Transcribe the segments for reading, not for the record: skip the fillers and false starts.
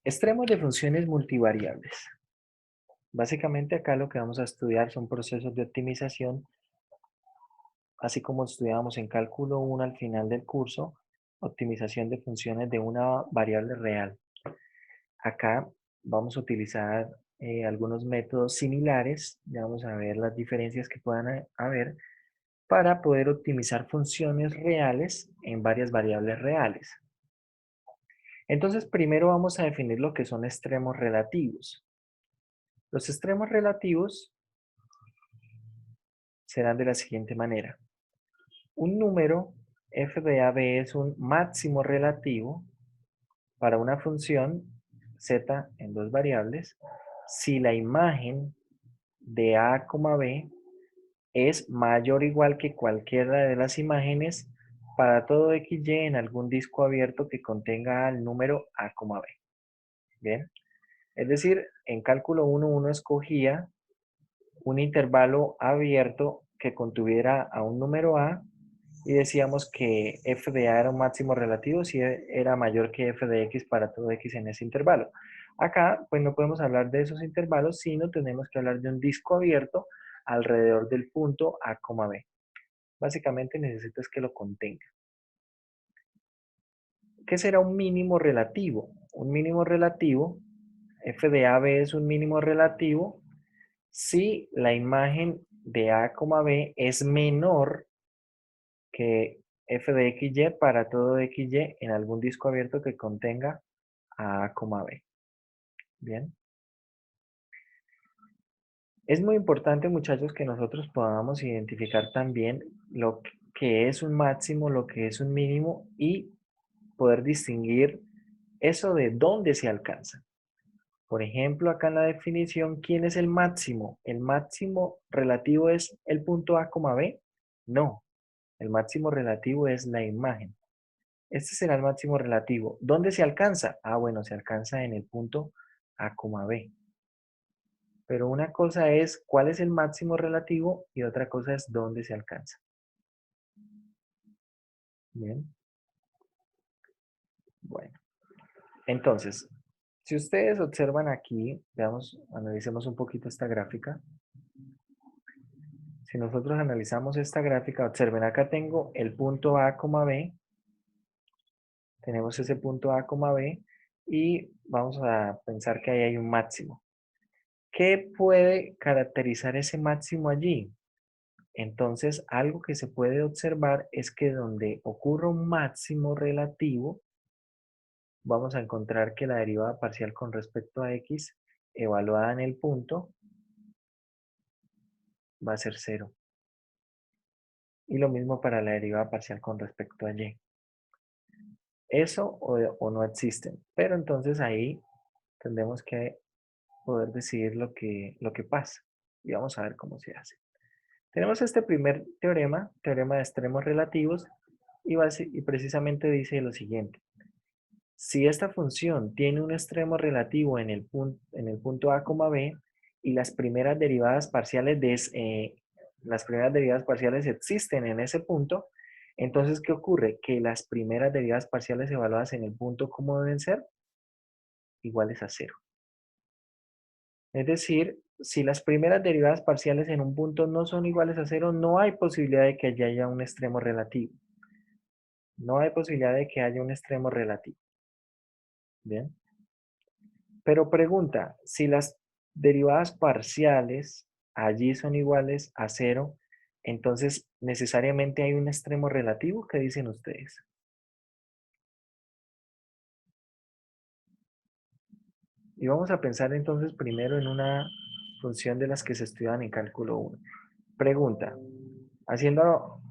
Extremos de funciones multivariables. Básicamente acá lo que vamos a estudiar son procesos de optimización, así como estudiábamos en cálculo 1 al final del curso, optimización de funciones de una variable real. Acá vamos a utilizar algunos métodos similares, ya vamos a ver las diferencias que puedan haber para poder optimizar funciones reales en varias variables reales. Entonces, primero vamos a definir lo que son extremos relativos. Los extremos relativos serán de la siguiente manera. Un número f de a b es un máximo relativo para una función z en dos variables si la imagen de a, b es mayor o igual que cualquiera de las imágenes para todo xy en algún disco abierto que contenga el número a, b. Bien, es decir, en cálculo 1 uno escogía un intervalo abierto que contuviera a un número a y decíamos que f de a era un máximo relativo si era mayor que f de x para todo x en ese intervalo. Acá, pues no podemos hablar de esos intervalos, sino tenemos que hablar de un disco abierto alrededor del punto a, b. Básicamente necesitas que lo contenga. ¿Qué será un mínimo relativo? Un mínimo relativo, f de a, b es un mínimo relativo si la imagen de a, b es menor que f de xy para todo xy en algún disco abierto que contenga a, b. Bien. Es muy importante, muchachos, que nosotros podamos identificar también lo que es un máximo, lo que es un mínimo y poder distinguir eso de dónde se alcanza. Por ejemplo, acá en la definición, ¿quién es el máximo? ¿El máximo relativo es el punto a, b? No, el máximo relativo es la imagen. Este será el máximo relativo. ¿Dónde se alcanza? Ah, bueno, se alcanza en el punto a, b. Pero una cosa es cuál es el máximo relativo y otra cosa es dónde se alcanza. Bien. Bueno, entonces, si ustedes observan aquí, veamos, analicemos un poquito esta gráfica. Si nosotros analizamos esta gráfica, observen, acá tengo el punto a, b, tenemos ese punto a, b, y vamos a pensar que ahí hay un máximo. ¿Qué puede caracterizar ese máximo allí? Entonces, algo que se puede observar es que donde ocurre un máximo relativo, vamos a encontrar que la derivada parcial con respecto a x evaluada en el punto va a ser 0. Y lo mismo para la derivada parcial con respecto a y. Eso o no existen. Pero entonces ahí tendremos que poder decidir lo que pasa. Y vamos a ver cómo se hace. Tenemos este primer teorema, teorema de extremos relativos, y precisamente dice lo siguiente. Si esta función tiene un extremo relativo en el punto a, b, y las primeras derivadas parciales existen en ese punto, entonces, ¿qué ocurre? Que las primeras derivadas parciales evaluadas en el punto, ¿cómo deben ser? Iguales a 0. Es decir, si las primeras derivadas parciales en un punto no son iguales a 0, no hay posibilidad de que allí haya un extremo relativo. No hay posibilidad de que haya un extremo relativo. Bien. Pero pregunta, si las derivadas parciales allí son iguales a 0, entonces necesariamente hay un extremo relativo. ¿Qué dicen ustedes? Y vamos a pensar entonces primero en una función de las que se estudian en cálculo 1. Pregunta, haciendo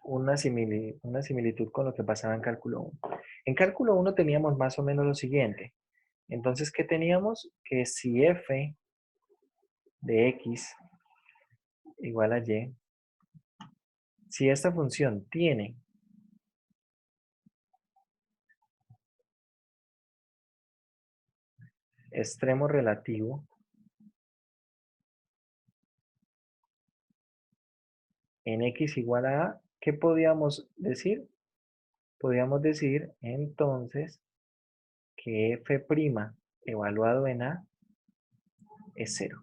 una similitud con lo que pasaba en cálculo 1. En cálculo 1 teníamos más o menos lo siguiente. Entonces, ¿qué teníamos? Que si f de x igual a y, si esta función tiene extremo relativo en x igual a, ¿qué podíamos decir? Podíamos decir entonces que f' evaluado en A es 0.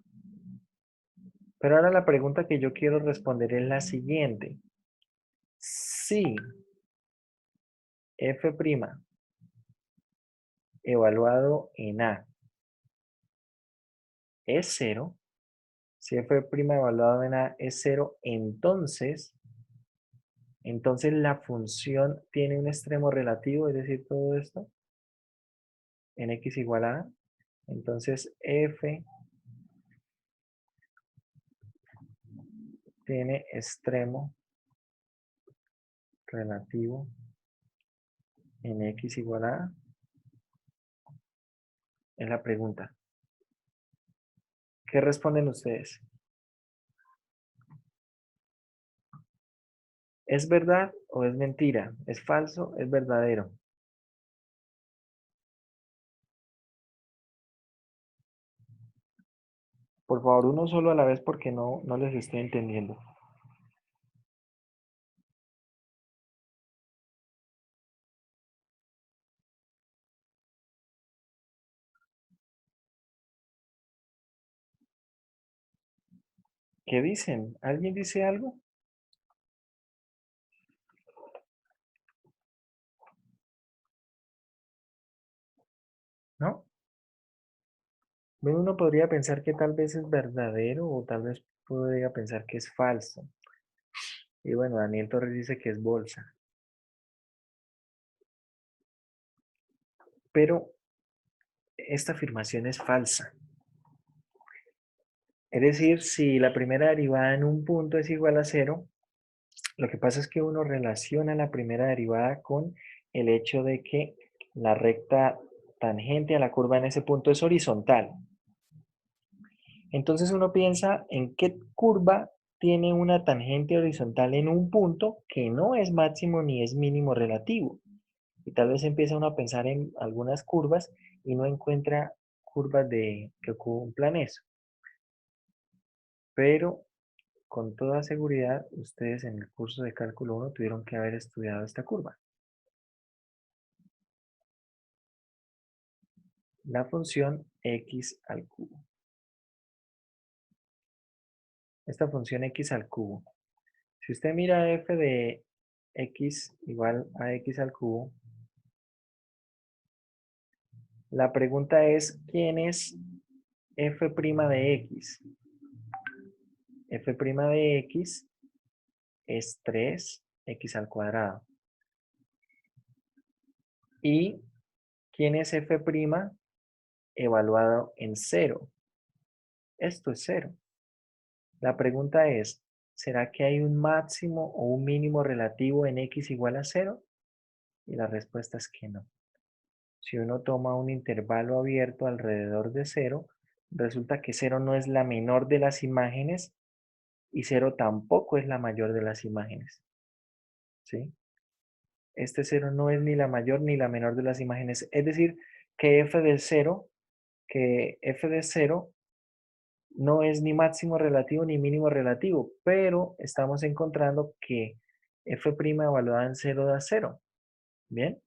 Pero ahora la pregunta que yo quiero responder es la siguiente. Si f' evaluado en A es 0, si f' evaluado en A es 0, entonces la función tiene un extremo relativo, es decir, todo esto, en x igual a A. Entonces f tiene extremo relativo en x igual a A. Es la pregunta. ¿Qué responden ustedes? ¿Es verdad o es mentira? ¿Es falso? ¿Es verdadero? Por favor, uno solo a la vez porque no les estoy entendiendo. ¿Qué dicen? ¿Alguien dice algo? ¿No? Bueno, uno podría pensar que tal vez es verdadero o tal vez podría pensar que es falso. Y bueno, Daniel Torres dice que es bolsa. Pero esta afirmación es falsa. Es decir, si la primera derivada en un punto es igual a 0, lo que pasa es que uno relaciona la primera derivada con el hecho de que la recta tangente a la curva en ese punto es horizontal. Entonces uno piensa en qué curva tiene una tangente horizontal en un punto que no es máximo ni es mínimo relativo. Y tal vez empieza uno a pensar en algunas curvas y no encuentra curvas que cumplan eso. Pero con toda seguridad, ustedes en el curso de cálculo 1 tuvieron que haber estudiado esta curva. La función x al cubo. Esta función x al cubo. Si usted mira f de x igual a x al cubo, la pregunta es, ¿quién es f' de x? F' de x es 3x al cuadrado. ¿Y quién es f' evaluado en 0? Esto es 0. La pregunta es, ¿será que hay un máximo o un mínimo relativo en x igual a 0? Y la respuesta es que no. Si uno toma un intervalo abierto alrededor de 0, resulta que 0 no es la menor de las imágenes y 0 tampoco es la mayor de las imágenes. ¿Sí? Este 0 no es ni la mayor ni la menor de las imágenes. Es decir, que f de 0 no es ni máximo relativo ni mínimo relativo, pero estamos encontrando que f' evaluada en 0 da 0. ¿Bien?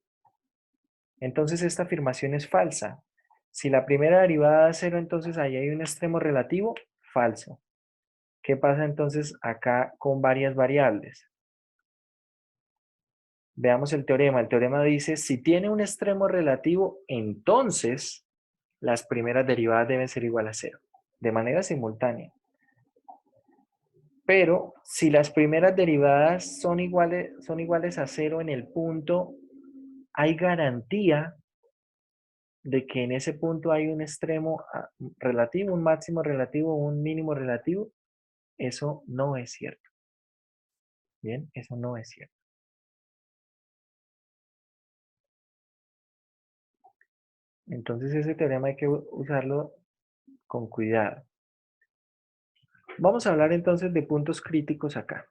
Entonces esta afirmación es falsa. Si la primera derivada da 0, entonces ahí hay un extremo relativo, falso. ¿Qué pasa entonces acá con varias variables? Veamos el teorema. El teorema dice, si tiene un extremo relativo, entonces las primeras derivadas deben ser igual a 0, de manera simultánea. Pero si las primeras derivadas son iguales a 0 en el punto, hay garantía de que en ese punto hay un extremo relativo, un máximo relativo, un mínimo relativo. Eso no es cierto. Bien, eso no es cierto. Entonces ese teorema hay que usarlo con cuidado. Vamos a hablar entonces de puntos críticos acá.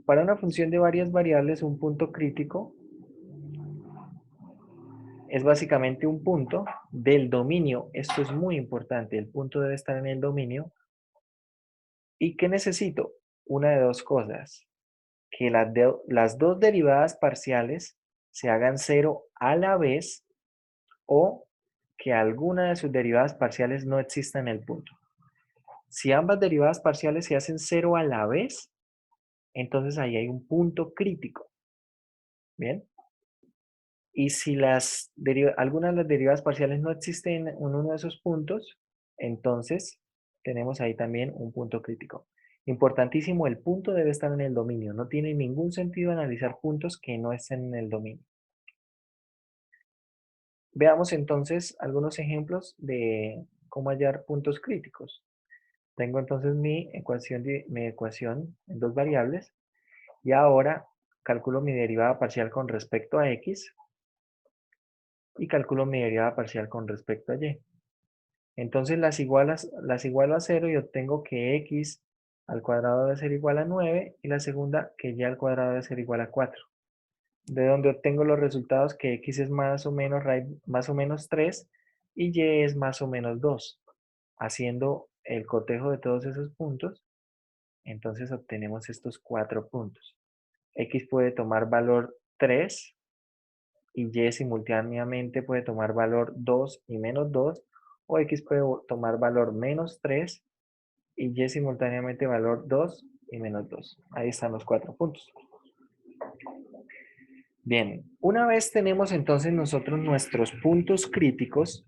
Para una función de varias variables, un punto crítico es básicamente un punto del dominio. Esto es muy importante. El punto debe estar en el dominio. ¿Y qué necesito? Una de dos cosas. Que las dos derivadas parciales se hagan cero a la vez o que alguna de sus derivadas parciales no exista en el punto. Si ambas derivadas parciales se hacen cero a la vez, entonces ahí hay un punto crítico. ¿Bien? Y si algunas de las derivadas parciales no existen en uno de esos puntos, entonces tenemos ahí también un punto crítico. Importantísimo, el punto debe estar en el dominio. No tiene ningún sentido analizar puntos que no estén en el dominio. Veamos entonces algunos ejemplos de cómo hallar puntos críticos. Tengo entonces mi ecuación en dos variables y ahora calculo mi derivada parcial con respecto a x y calculo mi derivada parcial con respecto a y. Entonces las igualo a 0 y obtengo que x al cuadrado debe ser igual a 9 y la segunda que y al cuadrado debe ser igual a 4. De donde obtengo los resultados que x es más o menos 3 y y es más o menos 2. Haciendo el cotejo de todos esos puntos, entonces obtenemos estos 4 puntos. X puede tomar valor 3 y y simultáneamente puede tomar valor 2 y menos 2, o x puede tomar valor menos 3 y y simultáneamente valor 2 y menos 2. Ahí están los 4 puntos. Bien, una vez tenemos entonces nosotros nuestros puntos críticos,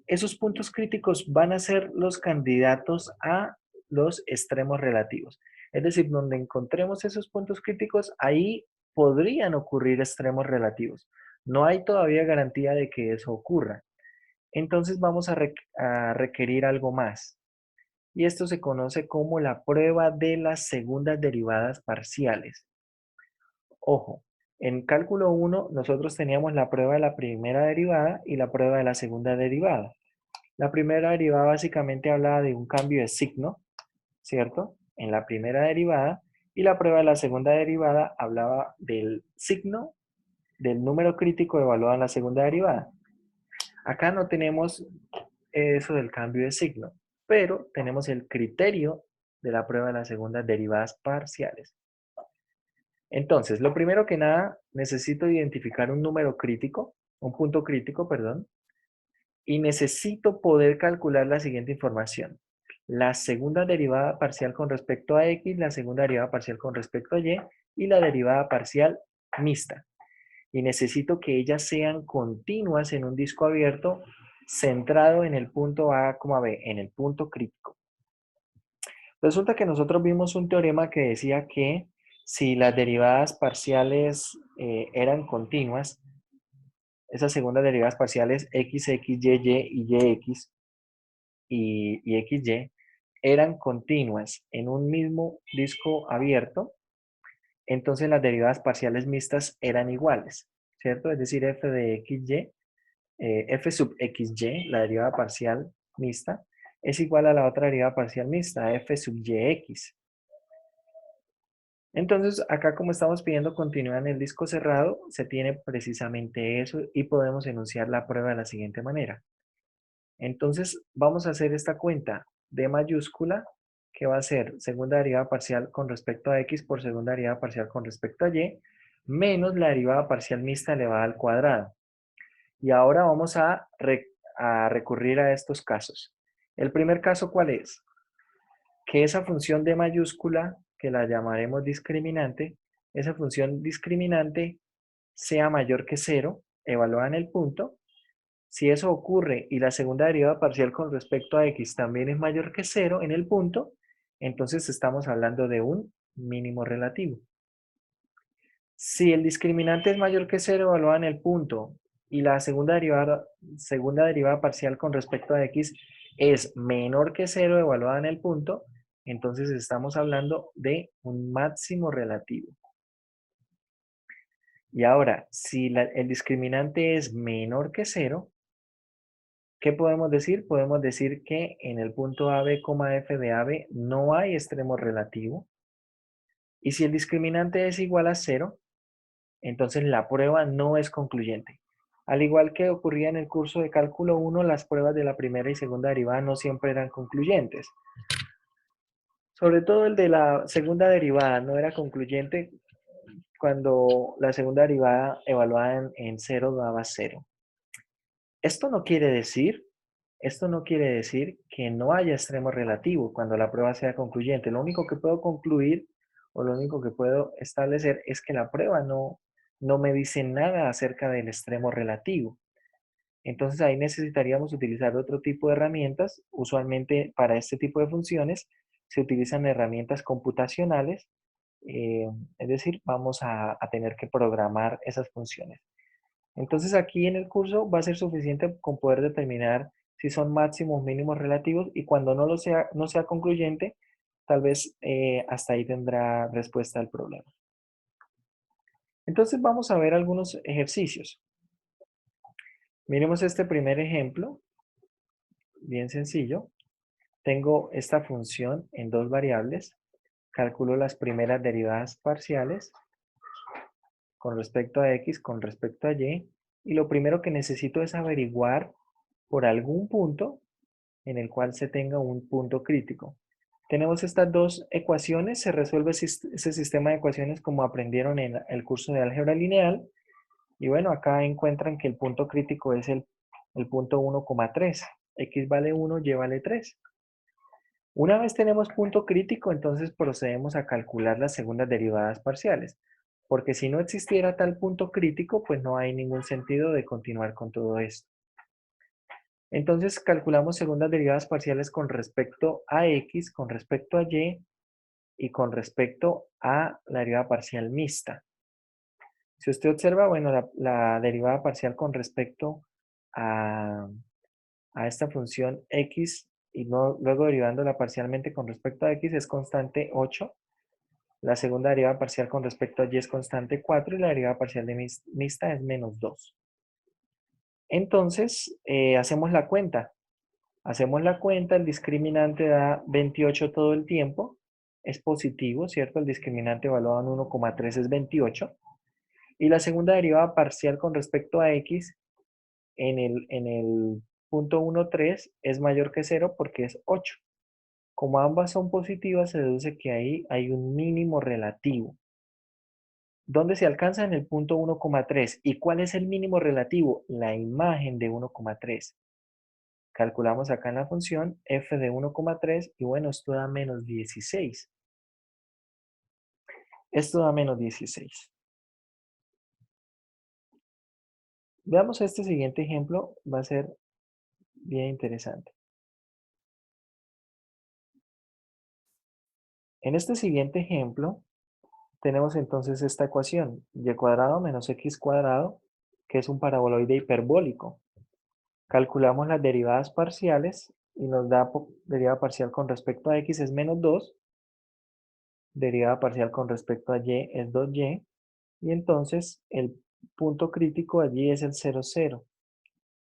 esos puntos críticos van a ser los candidatos a los extremos relativos. Es decir, donde encontremos esos puntos críticos, ahí podrían ocurrir extremos relativos. No hay todavía garantía de que eso ocurra. Entonces vamos a requerir algo más. Y esto se conoce como la prueba de las segundas derivadas parciales. Ojo, en cálculo 1 nosotros teníamos la prueba de la primera derivada y la prueba de la segunda derivada. La primera derivada básicamente hablaba de un cambio de signo, ¿cierto? En la primera derivada, y la prueba de la segunda derivada hablaba del signo del número crítico evaluado en la segunda derivada. Acá no tenemos eso del cambio de signo, pero tenemos el criterio de la prueba de las segundas derivadas parciales. Entonces, lo primero que nada, necesito identificar un número crítico, un punto crítico, perdón, y necesito poder calcular la siguiente información. La segunda derivada parcial con respecto a x, la segunda derivada parcial con respecto a y la derivada parcial mixta. Y necesito que ellas sean continuas en un disco abierto centrado en el punto A, B, en el punto crítico. Resulta que nosotros vimos un teorema que decía que si las derivadas parciales eran continuas, esas segundas derivadas parciales x, y, y x y xy eran continuas en un mismo disco abierto, entonces las derivadas parciales mixtas eran iguales, ¿cierto? Es decir, f de xy, f sub xy, la derivada parcial mixta, es igual a la otra derivada parcial mixta, f sub yx. Entonces, acá como estamos pidiendo continuidad en el disco cerrado, se tiene precisamente eso y podemos enunciar la prueba de la siguiente manera. Entonces, vamos a hacer esta cuenta d mayúscula, que va a ser segunda derivada parcial con respecto a x por segunda derivada parcial con respecto a y, menos la derivada parcial mixta elevada al cuadrado. Y ahora vamos a recurrir a estos casos. El primer caso, ¿cuál es? Que esa función d mayúscula, que la llamaremos discriminante, esa función discriminante sea mayor que 0, evaluada en el punto. Si eso ocurre y la segunda derivada parcial con respecto a x también es mayor que 0 en el punto, entonces estamos hablando de un mínimo relativo. Si el discriminante es mayor que 0 evaluado en el punto y la segunda derivada parcial con respecto a x es menor que 0 evaluada en el punto, entonces estamos hablando de un máximo relativo. Y ahora, si el discriminante es menor que 0, ¿qué podemos decir? Podemos decir que en el punto AB, f de AB no hay extremo relativo. Y si el discriminante es igual a 0, entonces la prueba no es concluyente. Al igual que ocurría en el curso de cálculo 1, las pruebas de la primera y segunda derivada no siempre eran concluyentes. Sobre todo el de la segunda derivada no era concluyente cuando la segunda derivada evaluada en 0 daba 0. Esto no quiere decir, esto no quiere decir que no haya extremo relativo cuando la prueba sea concluyente. Lo único que puedo concluir o lo único que puedo establecer es que la prueba no me dice nada acerca del extremo relativo. Entonces ahí necesitaríamos utilizar otro tipo de herramientas. Usualmente para este tipo de funciones se utilizan herramientas computacionales, es decir, vamos a tener que programar esas funciones. Entonces aquí en el curso va a ser suficiente con poder determinar si son máximos, mínimos relativos y cuando no sea concluyente, tal vez hasta ahí tendrá respuesta al problema. Entonces vamos a ver algunos ejercicios. Miremos este primer ejemplo, bien sencillo. Tengo esta función en dos variables. Calculo las primeras derivadas parciales con respecto a x, con respecto a y. Y lo primero que necesito es averiguar por algún punto en el cual se tenga un punto crítico. Tenemos estas dos ecuaciones, se resuelve ese sistema de ecuaciones como aprendieron en el curso de álgebra lineal. Y bueno, acá encuentran que el punto crítico es el punto 1,3. X vale 1, Y vale 3. Una vez tenemos punto crítico, entonces procedemos a calcular las segundas derivadas parciales. Porque si no existiera tal punto crítico, pues no hay ningún sentido de continuar con todo esto. Entonces calculamos segundas derivadas parciales con respecto a x, con respecto a y con respecto a la derivada parcial mixta. Si usted observa, bueno, la derivada parcial con respecto a, a esta función x y luego derivándola parcialmente con respecto a x es constante 8. La segunda derivada parcial con respecto a y es constante 4 y la derivada parcial de mixta es menos 2. Entonces, hacemos la cuenta. Hacemos la cuenta, el discriminante da 28 todo el tiempo, es positivo, ¿cierto? El discriminante evaluado en 1,3 es 28. Y la segunda derivada parcial con respecto a x en el punto 1,3 es mayor que 0 porque es 8. Como ambas son positivas, se deduce que ahí hay un mínimo relativo. ¿Dónde se alcanza? En el punto 1,3. ¿Y cuál es el mínimo relativo? La imagen de 1,3. Calculamos acá en la función f de 1,3 y bueno, esto da menos 16. Esto da menos 16. Veamos este siguiente ejemplo, va a ser bien interesante. En este siguiente ejemplo, tenemos entonces esta ecuación, y cuadrado menos x cuadrado, que es un paraboloide hiperbólico. Calculamos las derivadas parciales y nos da derivada parcial con respecto a x es menos 2, derivada parcial con respecto a y es 2y, y entonces el punto crítico allí es el 0, 0.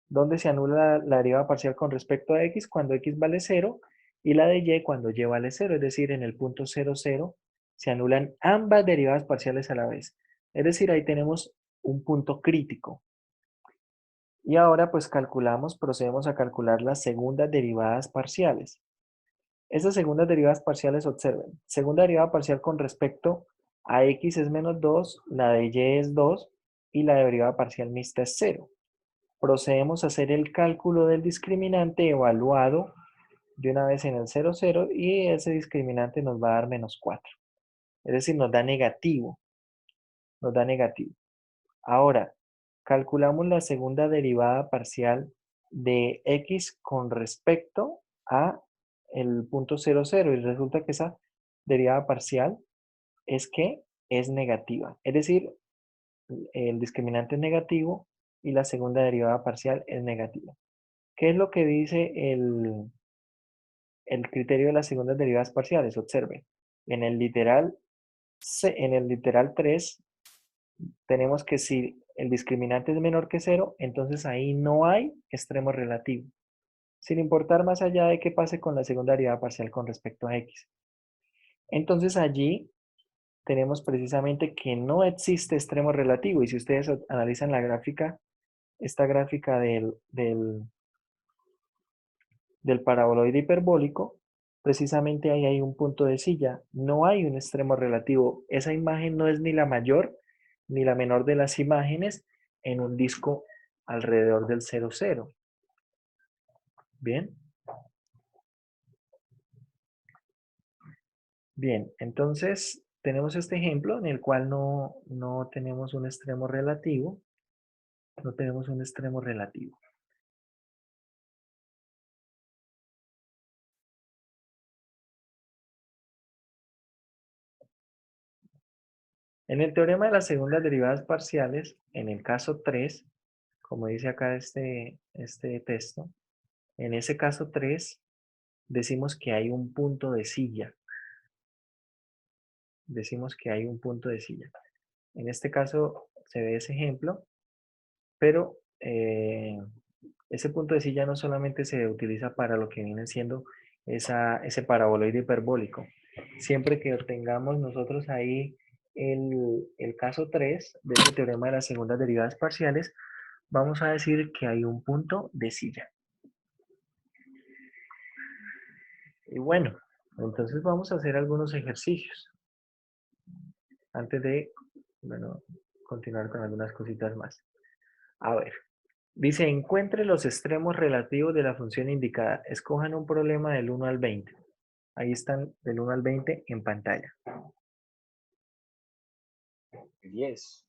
¿Dónde se anula la derivada parcial con respecto a x? Cuando x vale 0 y la de y cuando y vale 0, es decir, en el punto 0, 0 se anulan ambas derivadas parciales a la vez. Es decir, ahí tenemos un punto crítico. Y ahora pues procedemos a calcular las segundas derivadas parciales. Estas segundas derivadas parciales, observen, segunda derivada parcial con respecto a x es menos 2, la de y es 2 y la derivada parcial mixta es 0. Procedemos a hacer el cálculo del discriminante evaluado de una vez en el 0, 0 y ese discriminante nos va a dar menos 4. Es decir, nos da negativo. Nos da negativo. Ahora, calculamos la segunda derivada parcial de x con respecto a el punto 0, 0 y resulta que esa derivada parcial es negativa. Es decir, el discriminante es negativo y la segunda derivada parcial es negativa. ¿Qué es lo que dice el criterio de las segundas derivadas parciales? Observe, en el literal, en el literal 3 tenemos que si el discriminante es menor que 0, entonces ahí no hay extremo relativo, sin importar más allá de qué pase con la segunda derivada parcial con respecto a x. Entonces allí tenemos precisamente que no existe extremo relativo, y si ustedes analizan la gráfica, esta gráfica del paraboloide hiperbólico, precisamente ahí hay un punto de silla, no hay un extremo relativo, esa imagen no es ni la mayor ni la menor de las imágenes en un disco alrededor del 00. ¿Bien? Bien, entonces tenemos este ejemplo en el cual no tenemos un extremo relativo. No tenemos un extremo relativo. En el teorema de las segundas derivadas parciales, en el caso 3, como dice acá este texto, en ese caso 3 decimos que hay un punto de silla. Decimos que hay un punto de silla. En este caso se ve ese ejemplo, pero ese punto de silla no solamente se utiliza para lo que viene siendo ese paraboloide hiperbólico. Siempre que obtengamos nosotros ahí el caso 3 de este teorema de las segundas derivadas parciales, vamos a decir que hay un punto de silla. Y bueno, entonces vamos a hacer algunos ejercicios antes de, bueno, continuar con algunas cositas más. A ver, dice, encuentre los extremos relativos de la función indicada. Escojan un problema del 1 al 20. Ahí están del 1 al 20 en pantalla. 10.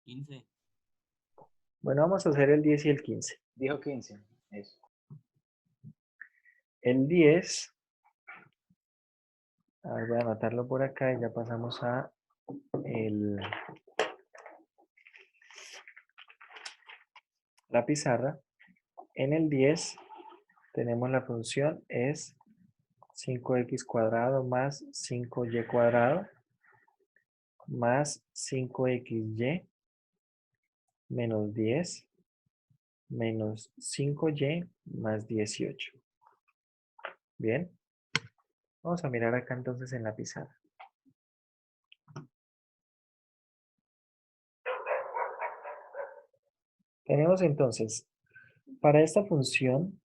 15. Bueno, vamos a hacer el 10 y el 15. Dijo 15. Eso. El 10, a ver, voy a anotarlo por acá y ya pasamos a la pizarra. En el 10 tenemos la función es 5x cuadrado más 5y cuadrado más 5xy menos 10 menos 5y más 18. Bien, vamos a mirar acá entonces en la pizarra. Tenemos entonces, para esta función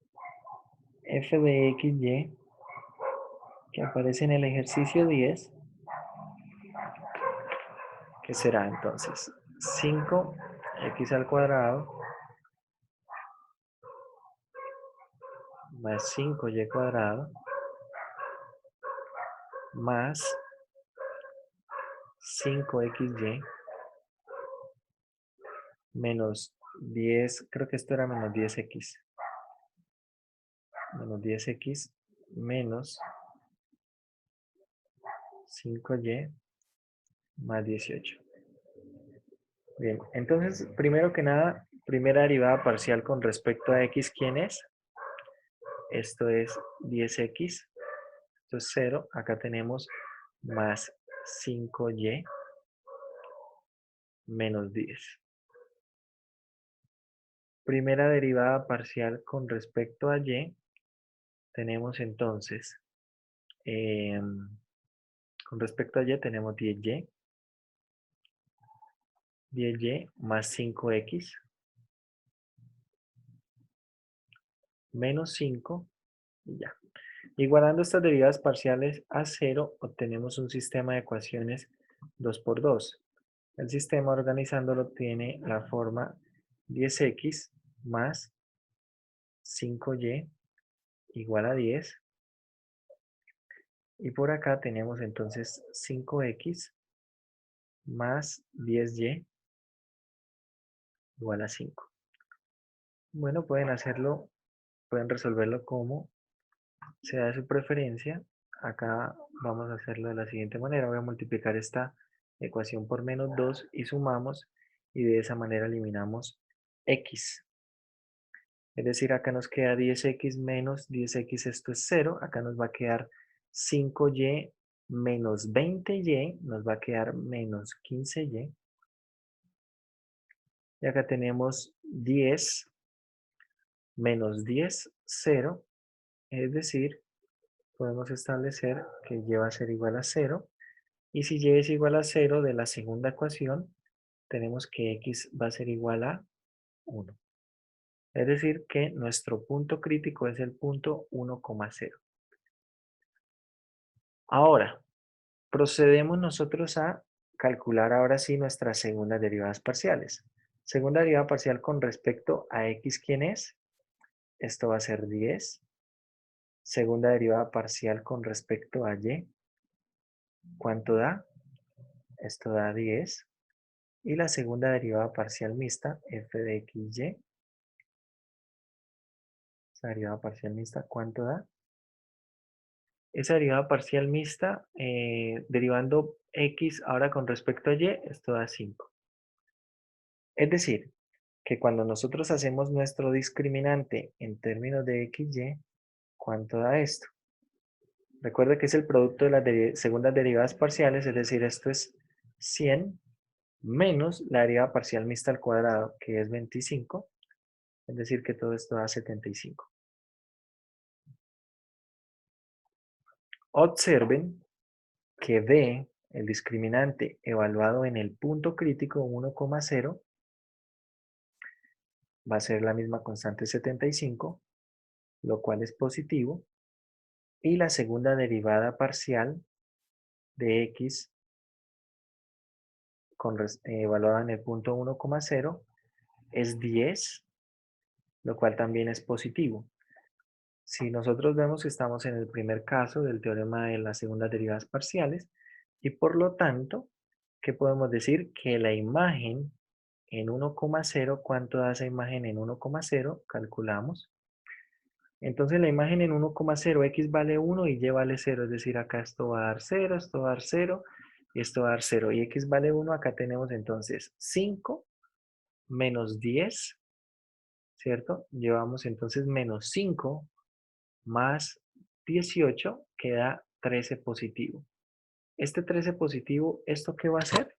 f de xy que aparece en el ejercicio 10, que será entonces 5x al cuadrado más 5y cuadrado más 5xy menos 10, creo que esto era menos 10x. Menos 10x menos 5y más 18. Bien, entonces, primero que nada, primera derivada parcial con respecto a x, ¿quién es? Esto es 10x, esto es 0. Acá tenemos más 5y menos 10. Primera derivada parcial con respecto a y, tenemos entonces, con respecto a y tenemos 10y, 10y más 5x menos 5 y ya. Igualando estas derivadas parciales a 0, obtenemos un sistema de ecuaciones 2 por 2. El sistema organizándolo tiene la forma 10x más 5y igual a 10. Y por acá tenemos entonces 5x más 10y igual a 5. Bueno, pueden hacerlo, pueden resolverlo como sea de su preferencia. Acá vamos a hacerlo de la siguiente manera. Voy a multiplicar esta ecuación por menos 2 y sumamos, y de esa manera eliminamos x. Es decir, acá nos queda 10x menos 10x, esto es 0. Acá nos va a quedar 5y menos 20y, nos va a quedar menos 15y. Y acá tenemos 10 menos 10, 0. Es decir, podemos establecer que y va a ser igual a 0. Y si y es igual a 0 de la segunda ecuación, tenemos que x va a ser igual a 1. Es decir, que nuestro punto crítico es el punto 1,0. Ahora, procedemos nosotros a calcular ahora sí nuestras segundas derivadas parciales. Segunda derivada parcial con respecto a x, ¿quién es? Esto va a ser 10. Segunda derivada parcial con respecto a y, ¿cuánto da? Esto da 10. Y la segunda derivada parcial mixta, f de x, y, esa derivada parcial mixta, ¿cuánto da? Esa derivada parcial mixta, derivando x ahora con respecto a y, esto da 5. Es decir, que cuando nosotros hacemos nuestro discriminante en términos de x, y, ¿cuánto da esto? Recuerda que es el producto de las segundas derivadas parciales, es decir, esto es 100 menos la derivada parcial mixta al cuadrado, que es 25, es decir, que todo esto da 75. Observen que D, el discriminante evaluado en el punto crítico 1,0, va a ser la misma constante 75, lo cual es positivo, y la segunda derivada parcial de x evaluada en el punto 1,0 es 10, lo cual también es positivo. Si nosotros vemos que estamos en el primer caso del teorema de las segundas derivadas parciales, y por lo tanto, ¿qué podemos decir? Que la imagen en 1,0, ¿cuánto da esa imagen en 1,0? Calculamos. Entonces la imagen en 1,0, x vale 1 y y vale 0, es decir, acá esto va a dar 0, esto va a dar 0, y esto va a dar 0, y x vale 1, acá tenemos entonces 5 menos 10, ¿cierto? Llevamos entonces menos 5 más 18, que da 13 positivo. Este 13 positivo, ¿esto qué va a hacer?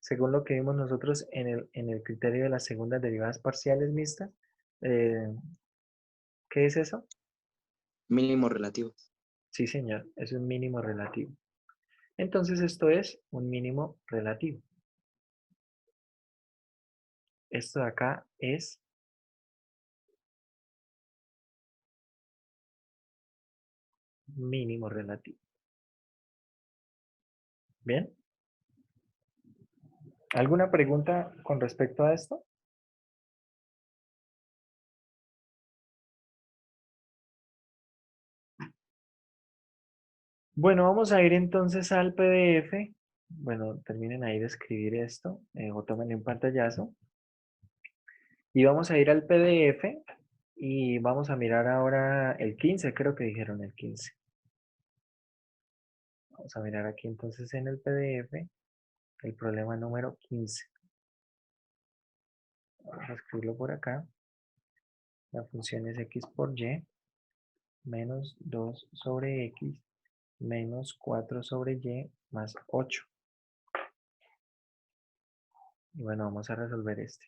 Según lo que vimos nosotros en el criterio de las segundas derivadas parciales mixtas, eh, ¿qué es eso? Mínimo relativo. Sí, señor, es un mínimo relativo. Entonces esto es un mínimo relativo. Esto de acá es mínimo relativo. ¿Bien? ¿Alguna pregunta con respecto a esto? Bueno, vamos a ir entonces al PDF. Bueno, terminen ahí de escribir esto o tomen un pantallazo. Y vamos a ir al PDF y vamos a mirar ahora el 15, creo que dijeron el 15. Vamos a mirar aquí entonces en el PDF el problema número 15. Vamos a escribirlo por acá. La función es x por y menos 2 sobre x menos 4 sobre y más 8. Y bueno, vamos a resolver este.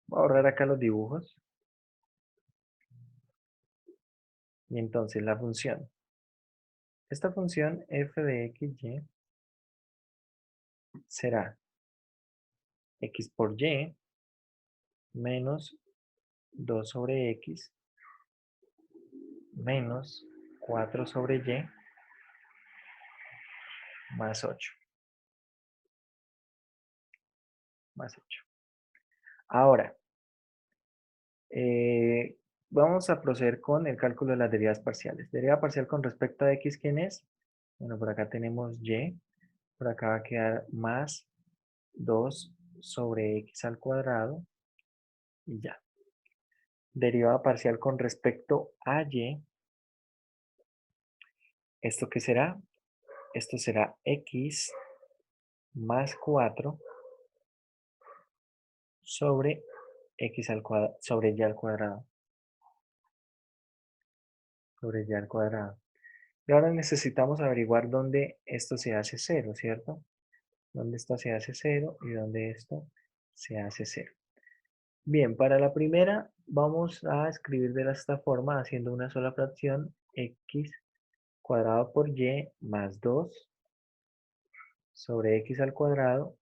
Voy a borrar acá los dibujos. Y entonces la función. Esta función f de x, y será x por y menos 2 sobre x menos 4 sobre y más 8. Más 8. Ahora, vamos a proceder con el cálculo de las derivadas parciales. Derivada parcial con respecto a x, ¿quién es? Bueno, por acá tenemos y. Por acá va a quedar más 2 sobre x al cuadrado. Y ya. Derivada parcial con respecto a y. ¿Esto qué será? Esto será x más 4 sobre x al cuadrado, sobre y al cuadrado. Sobre y al cuadrado. Y ahora necesitamos averiguar dónde esto se hace 0, ¿cierto? Dónde esto se hace 0 y dónde esto se hace 0. Bien, para la primera vamos a escribir de esta forma haciendo una sola fracción, x cuadrado por y más 2 sobre x al cuadrado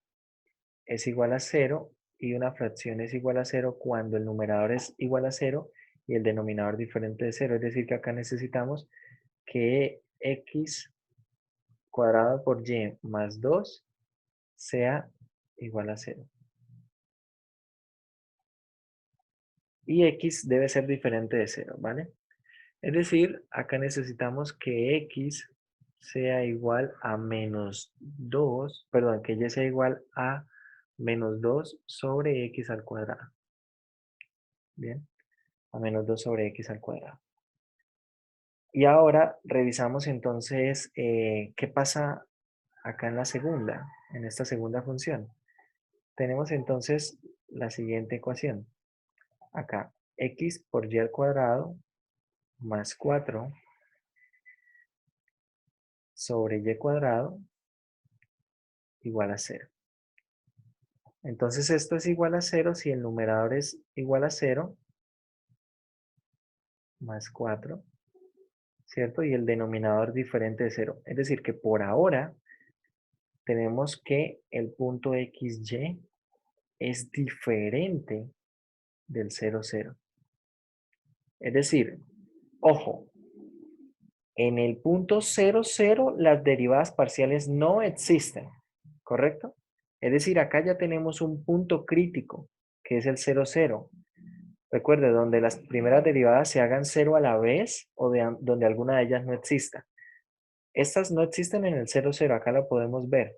es igual a 0 y una fracción es igual a 0 cuando el numerador es igual a 0 y el denominador diferente de 0. Es decir, que acá necesitamos que x cuadrado por y más 2 sea igual a 0. Y x debe ser diferente de 0, ¿vale? Es decir, acá necesitamos que x sea igual a menos 2, perdón, que y sea igual a menos 2 sobre x al cuadrado. Bien, a menos 2 sobre x al cuadrado. Y ahora revisamos entonces qué pasa acá en la segunda, en esta segunda función. Tenemos entonces la siguiente ecuación. Acá, x por y al cuadrado más 4 sobre y cuadrado igual a 0. Entonces esto es igual a 0 si el numerador es igual a 0 más 4, ¿cierto? Y el denominador diferente de 0. Es decir, que por ahora tenemos que el punto xy es diferente del 0, 0. Es decir, ojo, en el punto 0, 0 las derivadas parciales no existen, ¿correcto? Es decir, acá ya tenemos un punto crítico, que es el 0, 0. Recuerde, donde las primeras derivadas se hagan 0 a la vez o donde alguna de ellas no exista. Estas no existen en el 0, 0, acá lo podemos ver.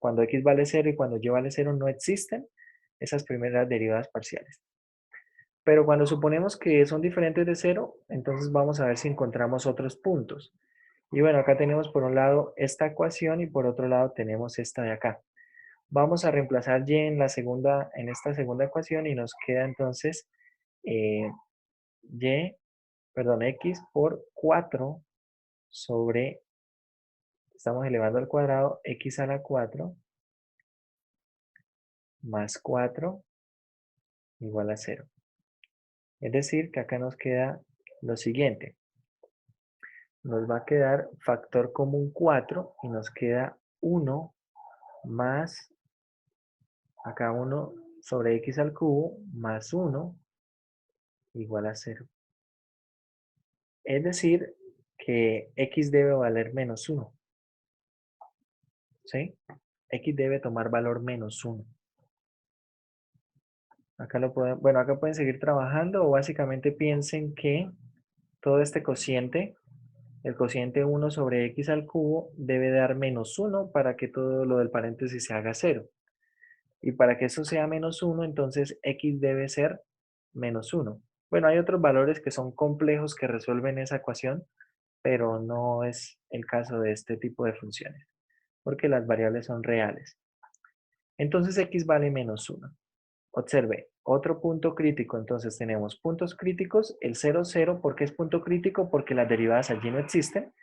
Cuando x vale 0 y cuando y vale 0 no existen esas primeras derivadas parciales. Pero cuando suponemos que son diferentes de 0, entonces vamos a ver si encontramos otros puntos. Y bueno, acá tenemos por un lado esta ecuación y por otro lado tenemos esta de acá. Vamos a reemplazar y en esta segunda ecuación y nos queda entonces y, perdón, x por 4 sobre, estamos elevando al cuadrado, x a la 4 más 4 igual a 0. Es decir, que acá nos queda lo siguiente. Nos va a quedar factor común 4 y nos queda 1 más, acá 1 sobre x al cubo más 1 igual a 0. Es decir, que x debe valer menos 1. ¿Sí? X debe tomar valor menos 1. Acá lo pueden, bueno, acá pueden seguir trabajando o básicamente piensen que todo este cociente, el cociente 1 sobre x al cubo, debe dar menos 1 para que todo lo del paréntesis se haga 0. Y para que eso sea menos 1, entonces x debe ser menos 1. Bueno, hay otros valores que son complejos que resuelven esa ecuación, pero no es el caso de este tipo de funciones, porque las variables son reales. Entonces x vale menos 1. Observe, otro punto crítico, entonces tenemos puntos críticos, el 0, 0, ¿por qué es punto crítico? Porque las derivadas allí no existen,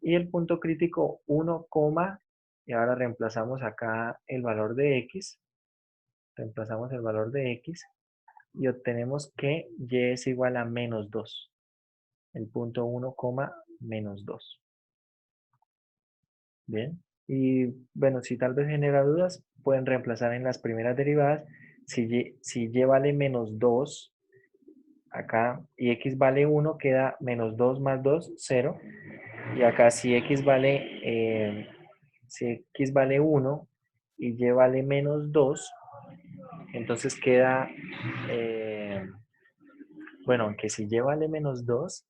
y el punto crítico 1, y ahora reemplazamos acá el valor de x, reemplazamos el valor de x, y obtenemos que y es igual a menos 2, el punto 1, menos 2. Bien, y bueno, si tal vez genera dudas, pueden reemplazar en las primeras derivadas, si y vale menos 2, acá, y x vale 1, queda menos 2 más 2, 0. Y acá si x vale 1 y y vale menos 2, entonces queda, bueno, aunque si y vale menos 2,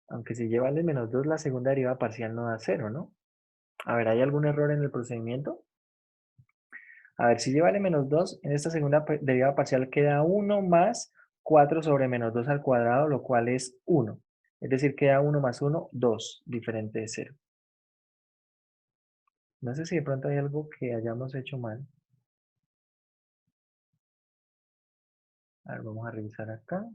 aunque si y vale menos 2, la segunda derivada parcial no da 0, ¿no? A ver, ¿hay algún error en el procedimiento? A ver, si y vale menos 2, en esta segunda derivada parcial queda 1 más 4 sobre menos 2 al cuadrado, lo cual es 1. Es decir, queda 1 más 1, 2, diferente de 0. No sé si de pronto hay algo que hayamos hecho mal. A ver, vamos a revisar acá.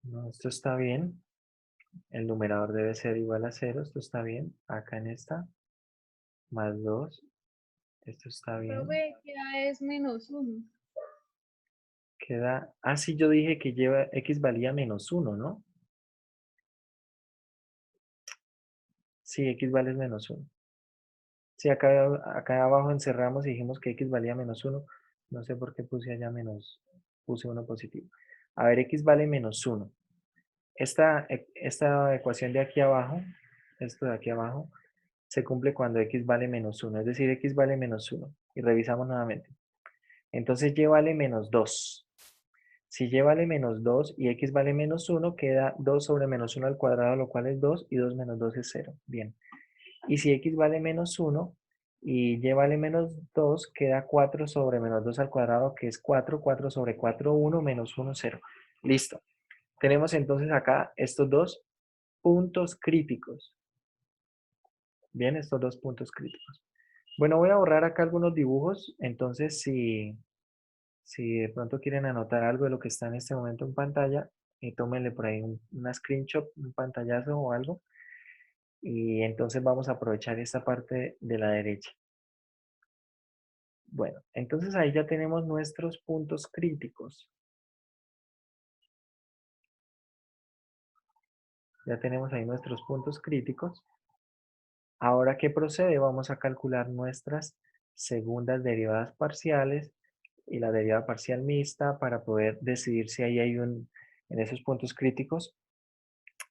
No, esto está bien. El numerador debe ser igual a 0. Esto está bien. Acá en esta, más 2. Esto está bien. Profe, queda es menos 1. Queda, sí, yo dije que x valía menos 1, ¿no? Sí, x vale menos 1. Sí, acá abajo encerramos y dijimos que x valía menos 1. No sé por qué puse allá menos. puse 1 positivo. A ver, x vale menos 1. Esta ecuación de aquí abajo, esto de aquí abajo, se cumple cuando x vale menos 1, es decir, x vale menos 1. Y revisamos nuevamente. Entonces y vale menos 2. Si y vale menos 2 y x vale menos 1, queda 2 sobre menos 1 al cuadrado, lo cual es 2, y 2 menos 2 es 0. Bien. Y si x vale menos 1 y y vale menos 2, queda 4 sobre menos 2 al cuadrado, que es 4. 4 sobre 4, 1, menos 1, 0. Listo. Tenemos entonces acá estos dos puntos críticos. Bien, estos dos puntos críticos. Bueno, voy a borrar acá algunos dibujos. Entonces, si de pronto quieren anotar algo de lo que está en este momento en pantalla, tómenle por ahí una screenshot, un pantallazo o algo. Y entonces vamos a aprovechar esta parte de la derecha. Bueno, entonces ahí ya tenemos nuestros puntos críticos. Ya tenemos ahí nuestros puntos críticos. Ahora, ¿qué procede? Vamos a calcular nuestras segundas derivadas parciales y la derivada parcial mixta para poder decidir si ahí hay en esos puntos críticos,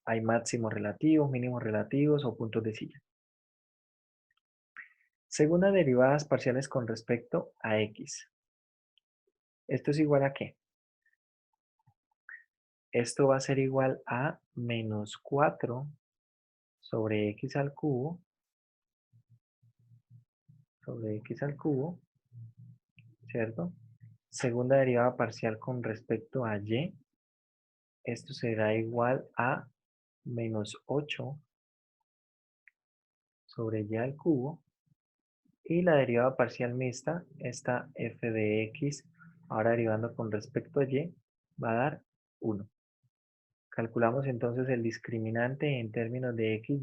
hay máximos relativos, mínimos relativos o puntos de silla. Segundas derivadas parciales con respecto a x. ¿Esto es igual a qué? Esto va a ser igual a menos 4 sobre x al cubo, ¿cierto? Segunda derivada parcial con respecto a y. Esto será igual a menos 8 sobre y al cubo. Y la derivada parcial mixta, esta f de x, ahora derivando con respecto a y, va a dar 1. Calculamos entonces el discriminante en términos de x,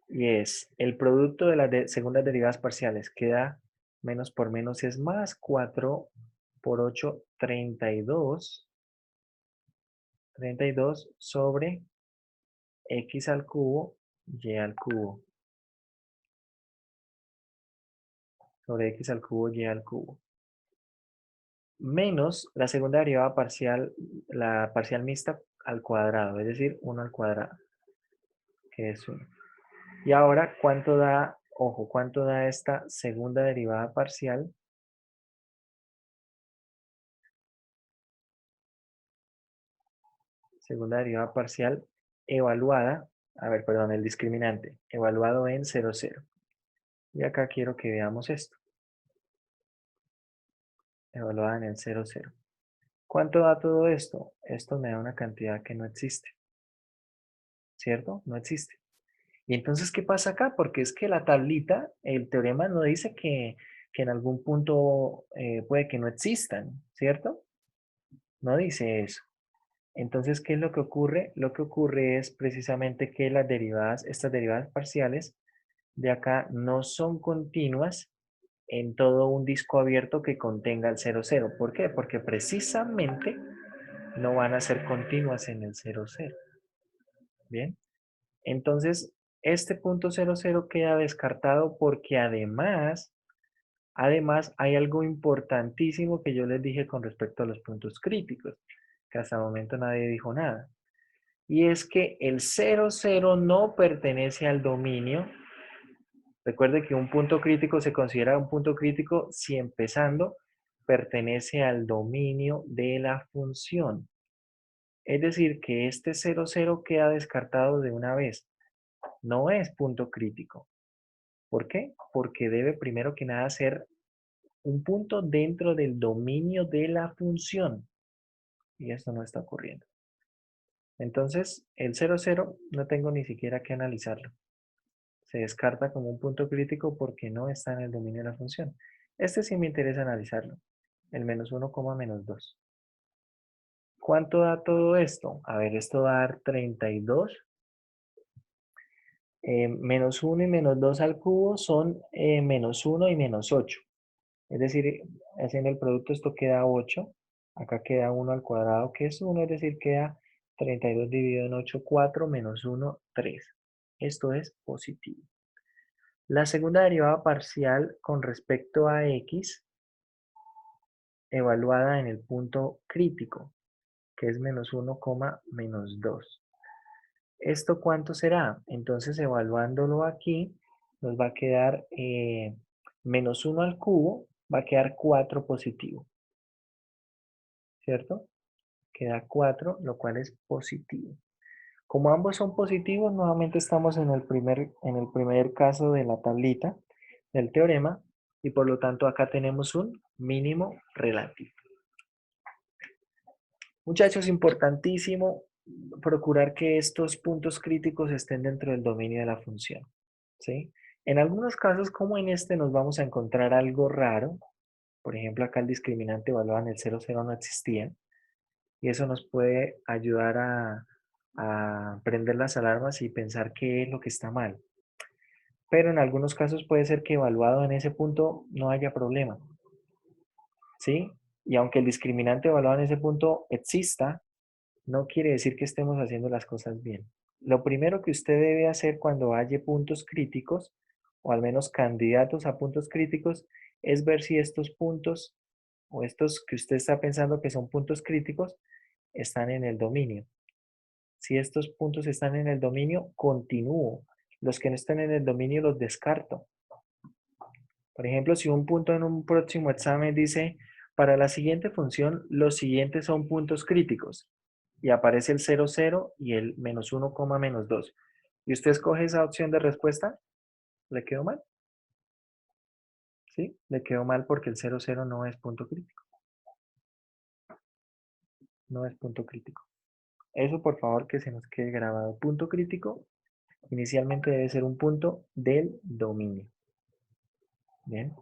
y es el producto de las segundas derivadas parciales. Queda menos por menos es más, 4 por 8, 32 sobre x al cubo, y al cubo. Sobre x al cubo, y al cubo. Menos la segunda derivada parcial, la parcial mixta al cuadrado, es decir, 1 al cuadrado, que es 1. Y ahora, ¿cuánto da, ojo, cuánto da esta segunda derivada parcial? Segunda derivada parcial evaluada, a ver, perdón, el discriminante, evaluado en 0, 0. Y acá quiero que veamos esto. Evaluada en el 0, 0. ¿Cuánto da todo esto? Esto me da una cantidad que no existe. ¿Cierto? No existe. Y entonces, ¿qué pasa acá? Porque es que la tablita, el teorema no dice que en algún punto puede que no existan, ¿cierto? No dice eso. Entonces, ¿qué es lo que ocurre? Lo que ocurre es precisamente que las derivadas, estas derivadas parciales de acá no son continuas en todo un disco abierto que contenga el 0, 0. ¿Por qué? Porque precisamente no van a ser continuas en el 0, 0. ¿Bien? Entonces, este punto 0, 0 queda descartado porque además hay algo importantísimo que yo les dije con respecto a los puntos críticos, que hasta el momento nadie dijo nada. Y es que el 0, 0 no pertenece al dominio. Recuerde que un punto crítico se considera un punto crítico si empezando pertenece al dominio de la función. Es decir, que este 0, 0 queda descartado de una vez. No es punto crítico. ¿Por qué? Porque debe primero que nada ser un punto dentro del dominio de la función. Y esto no está ocurriendo. Entonces, el 0, 0 no tengo ni siquiera que analizarlo. Se descarta como un punto crítico porque no está en el dominio de la función. Este sí me interesa analizarlo. El menos 1, menos 2. ¿Cuánto da todo esto? A ver, esto va a dar 32. Menos 1 y menos 2 al cubo son menos 1 y menos 8. Es decir, haciendo el producto esto queda 8. Acá queda 1 al cuadrado, que es 1, es decir, queda 32 dividido en 8, 4, menos 1, 3. Esto es positivo. La segunda derivada parcial con respecto a x evaluada en el punto crítico, que es -1, -2. ¿Esto cuánto será? Entonces, evaluándolo aquí, nos va a quedar -1 al cubo, va a quedar 4 positivo, ¿cierto? Queda 4, lo cual es positivo. Como ambos son positivos, nuevamente estamos en el primer caso de la tablita del teorema, y por lo tanto acá tenemos un mínimo relativo. Muchachos, importantísimo procurar que estos puntos críticos estén dentro del dominio de la función, ¿sí? En algunos casos, como en este, nos vamos a encontrar algo raro. Por ejemplo, acá el discriminante evaluado en el 0, 0 no existía. Y eso nos puede ayudar a prender las alarmas y pensar qué es lo que está mal. Pero en algunos casos puede ser que evaluado en ese punto no haya problema, ¿sí? Y aunque el discriminante evaluado en ese punto exista, no quiere decir que estemos haciendo las cosas bien. Lo primero que usted debe hacer cuando haya puntos críticos, o al menos candidatos a puntos críticos, es ver si estos puntos, o estos que usted está pensando que son puntos críticos, están en el dominio. Si estos puntos están en el dominio, continúo. Los que no están en el dominio los descarto. Por ejemplo, si un punto en un próximo examen dice, para la siguiente función, los siguientes son puntos críticos, y aparece el 0, 0 y el -1, -2, y usted escoge esa opción de respuesta, ¿le quedó mal? ¿Sí? Le quedó mal porque el 0, 0 no es punto crítico. No es punto crítico. Eso, por favor, que se nos quede grabado. Punto crítico, inicialmente debe ser un punto del dominio. Bien.